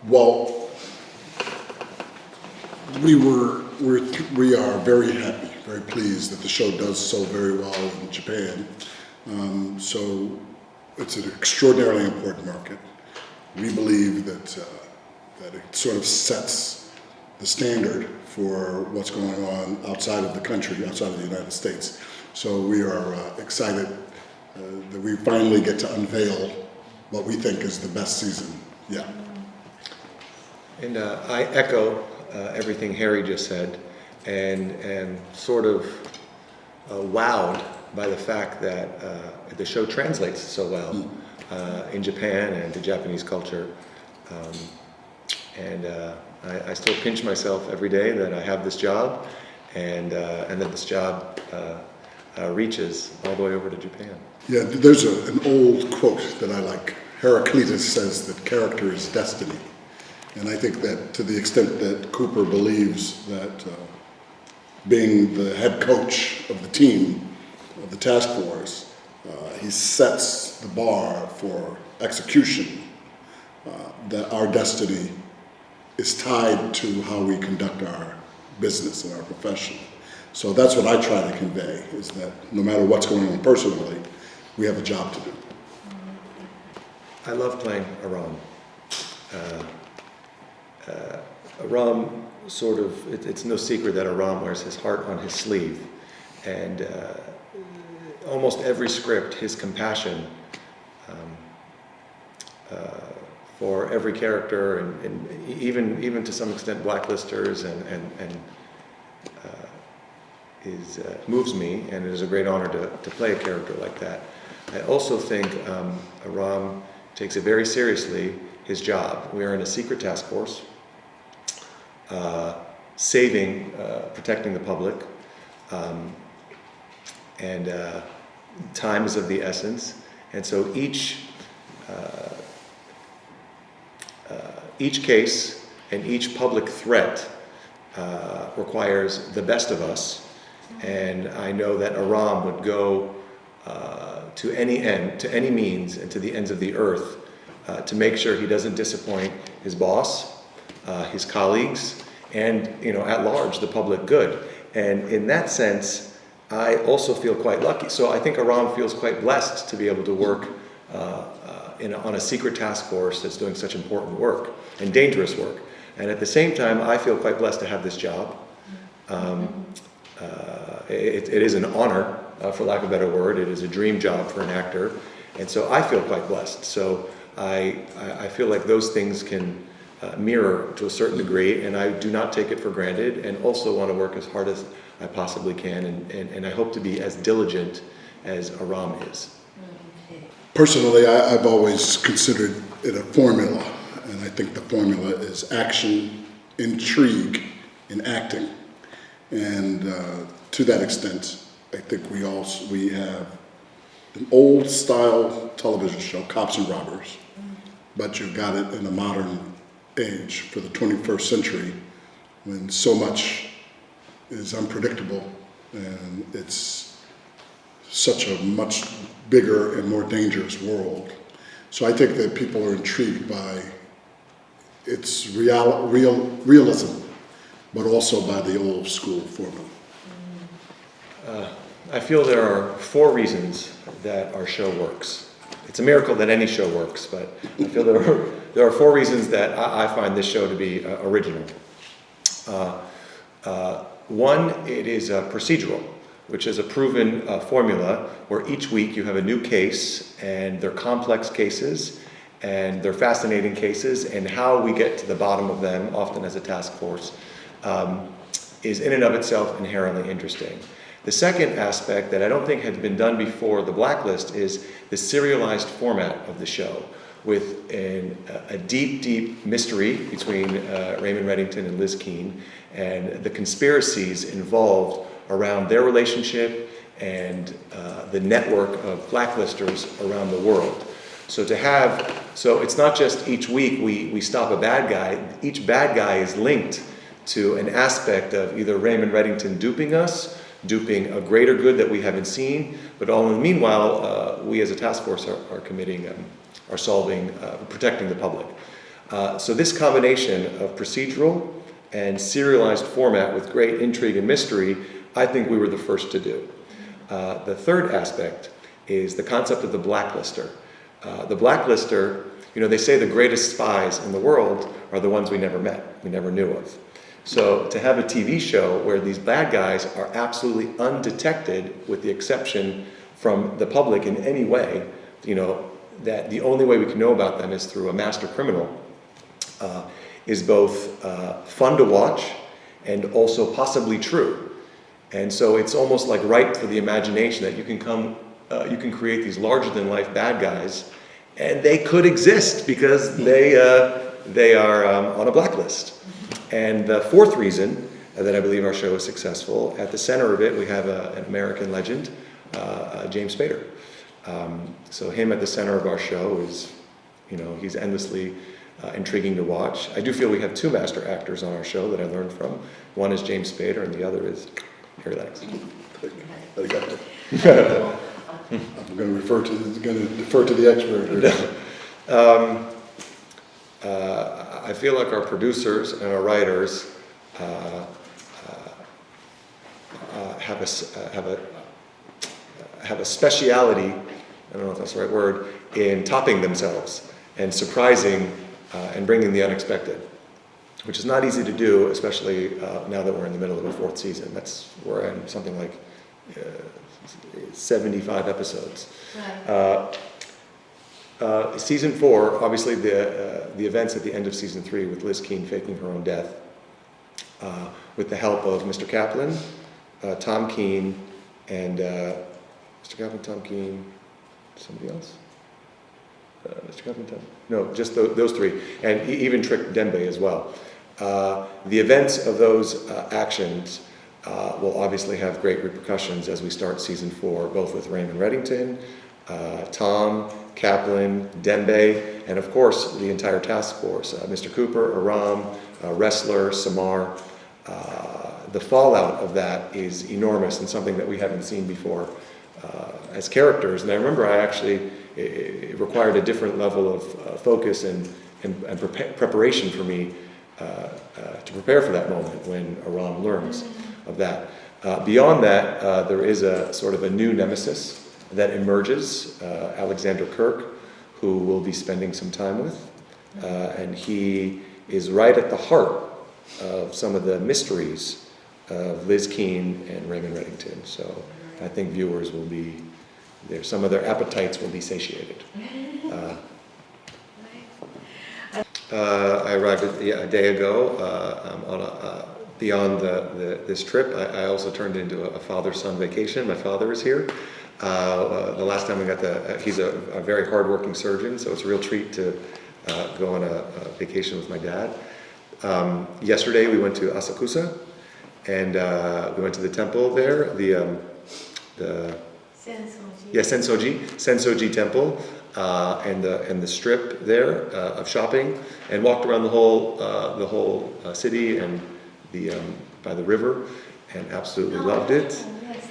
Well, we are very happy, very pleased that the show does so very well in Japan. So it's an extraordinarily important market. We believe that it sort of sets the standard for what's going on outside of the country, outside of the United States. So we are excited that we finally get to unveil what we think is the best season yet. And I echo everything Harry just said, and sort of wowed by the fact that the show translates so well in Japan and to Japanese culture. I still pinch myself every day that I have this job, and that this job reaches all the way over to Japan. Yeah, there's an old quote that I like. Heraclitus says that character is destiny. And I think that to the extent that Cooper believes that being the head coach of the team, of the task force, he sets the bar for execution, that our destiny is tied to how we conduct our business and our profession. So that's what I try to convey, is that no matter what's going on personally, we have a job to do. I love playing Aram. Aram sort of, it's no secret that Aram wears his heart on his sleeve. And almost every script, his compassion for every character, and even to some extent blacklisters, moves me, and it is a great honor to play a character like that. I also think Aram takes it very seriously, his job. We are in a secret task force, protecting the public, and time is of the essence. And so each case and each public threat requires the best of us. And I know that Aram would go to any means, and to the ends of the earth to make sure he doesn't disappoint his boss, his colleagues, and at large the public good. And in that sense, I also feel quite lucky. So I think Aram feels quite blessed to be able to work on a secret task force that's doing such important work and dangerous work. And at the same time, I feel quite blessed to have this job. It is an honor, for lack of a better word. It is a dream job for an actor. And so I feel quite blessed. So I feel like those things can mirror to a certain degree, and I do not take it for granted, and also want to work as hard as I possibly can, and I hope to be as diligent as Aram is. Personally, I've always considered it a formula, and I think the formula is action, intrigue, and acting. And to that extent, I think we have an old style television show, Cops and Robbers, but you've got it in a modern age for the 21st century, when so much is unpredictable and it's such a much bigger and more dangerous world. So I think that people are intrigued by its realism, but also by the old school formula. I feel there are 4 reasons that our show works. It's a miracle that any show works, but I feel there are 4 reasons that I find this show to be original. One, it is procedural, which is a proven formula where each week you have a new case, and they're complex cases, and they're fascinating cases, and how we get to the bottom of them, often as a task force, is in and of itself inherently interesting. The second aspect that I don't think had been done before The Blacklist is the serialized format of the show, with a deep mystery between Raymond Reddington and Liz Keene, and the conspiracies involved around their relationship and the network of blacklisters around the world. So it's not just each week we stop a bad guy. Each bad guy is linked to an aspect of either Raymond Reddington duping us, duping a greater good that we haven't seen, but all in the meanwhile, we as a task force are solving, protecting the public. So this combination of procedural and serialized format with great intrigue and mystery, I think we were the first to do. The third aspect is the concept of the blacklister. The blacklister, they say the greatest spies in the world are the ones we never met, we never knew of. So to have a TV show where these bad guys are absolutely undetected, with the exception from the public in any way, that the only way we can know about them is through a master criminal, is both fun to watch and also possibly true. And so it's almost like ripe for the imagination that you can create these larger-than-life bad guys, and they could exist because they are on a blacklist. And the fourth reason that I believe our show is successful, at the center of it, we have an American legend, James Spader. So him at the center of our show is, he's endlessly intriguing to watch. I do feel we have two master actors on our show that I learned from. One is James Spader, and the other is Harry Lennox. I'm going to defer to the expert here. I feel like our producers and our writers have a speciality, I don't know if that's the right word, in topping themselves and surprising and bringing the unexpected, which is not easy to do, especially now that we're in the middle of a fourth season. We're in something like 75 episodes. Right. Season 4, obviously the events at the end of season 3 with Liz Keane faking her own death, with the help of Mr. Kaplan, Tom Keane, and Mr. Kaplan, Tom Keane, somebody else? Mr. Kaplan, Tom? No, just those three, and he even tricked Dembe as well. The events of those actions will obviously have great repercussions as we start season 4, both with Raymond Reddington, Tom, Kaplan, Dembe, and of course the entire task force, Mr. Cooper, Aram, Wrestler, Samar. The fallout of that is enormous and something that we haven't seen before as characters. And I remember it required a different level of focus and preparation for me to prepare for that moment when Aram learns of that. Beyond that, there is a sort of a new nemesis that emerges, Alexander Kirk, who we'll be spending some time with. And he is right at the heart of some of the mysteries of Liz Keane and Raymond Reddington. So I think viewers will be there. Some of their appetites will be satiated. I arrived a day ago beyond this trip. I also turned into a father-son vacation. My father is here. The last time we got he's a very hard-working surgeon, so it's a real treat to go on a vacation with my dad. Yesterday we went to Asakusa, and we went to the temple there, the Sensoji temple, and the strip there of shopping, and walked around the whole city and by the river, and absolutely loved it.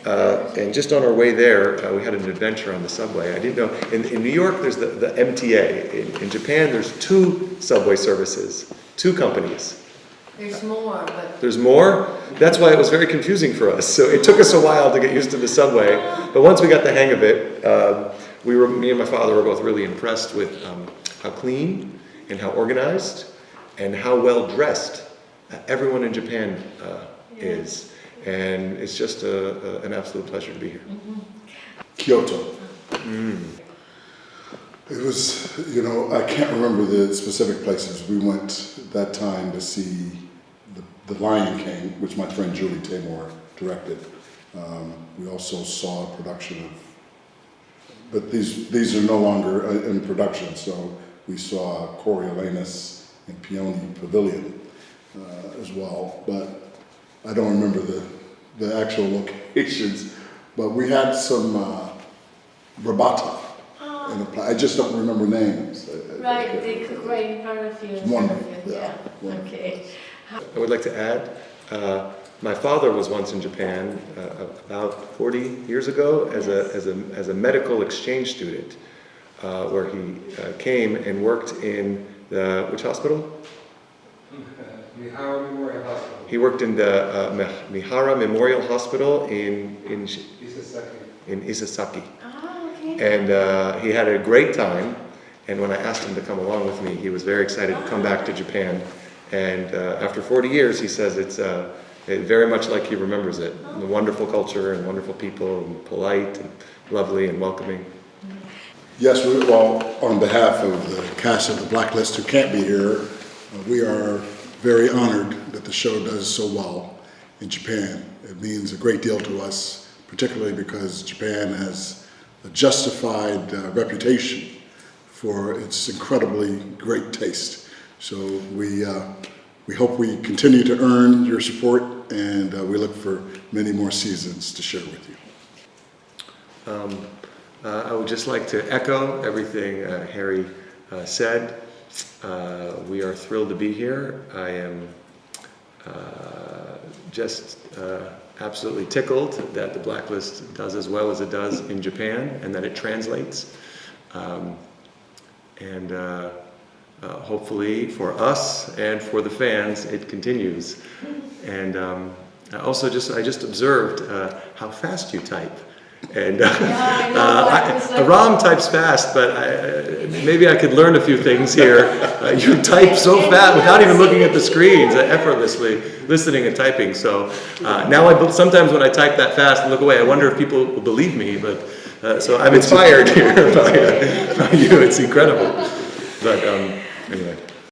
And just on our way there, we had an adventure on the subway. I didn't know, in New York there's the MTA. In Japan there's 2 subway services, 2 companies. There's more, but... There's more? That's why it was very confusing for us. So it took us a while to get used to the subway. But once we got the hang of it, me and my father were both really impressed with how clean and how organized and how well dressed everyone in Japan is. And it's just an absolute pleasure to be here. Kyoto. It was, I can't remember the specific places. We went that time to see The Lion King, which my friend Julie Taymor directed. We also saw a production of, but these are no longer in production, so we saw Coriolanus and Peony Pavilion as well. But I don't remember the actual locations, but we had some rabata. I just don't remember names. Right, they cook right in front of you. Wonderful, Yeah, wonderful. okay. I would like to add, my father was once in Japan about 40 years ago as a medical exchange student, where he came and worked in which hospital? Mihara Memorial Hospital. He worked in the Mihara Memorial Hospital in Isesaki. Ah, okay. And he had a great time. And when I asked him to come along with me, he was very excited to come back to Japan. And after 40 years, he says it's very much like he remembers it. The wonderful culture and wonderful people, and polite and lovely and welcoming. Yes, well, on behalf of the cast of The Blacklist who can't be here, we are very honored that the show does so well in Japan. It means a great deal to us, particularly because Japan has a justified reputation for its incredibly great taste. So we hope we continue to earn your support, and we look for many more seasons to share with you. I would just like to echo everything Harry said. We are thrilled to be here. I am just absolutely tickled that The Blacklist does as well as it does in Japan and that it translates. Hopefully for us and for the fans, it continues. And I just observed how fast you type. And Ram types fast, but maybe I could learn a few things here. You type so fast without even looking at the screens, effortlessly listening and typing. So now sometimes when I type that fast and look away, I wonder if people will believe me. But so I'm inspired here by you. It's incredible. But anyway.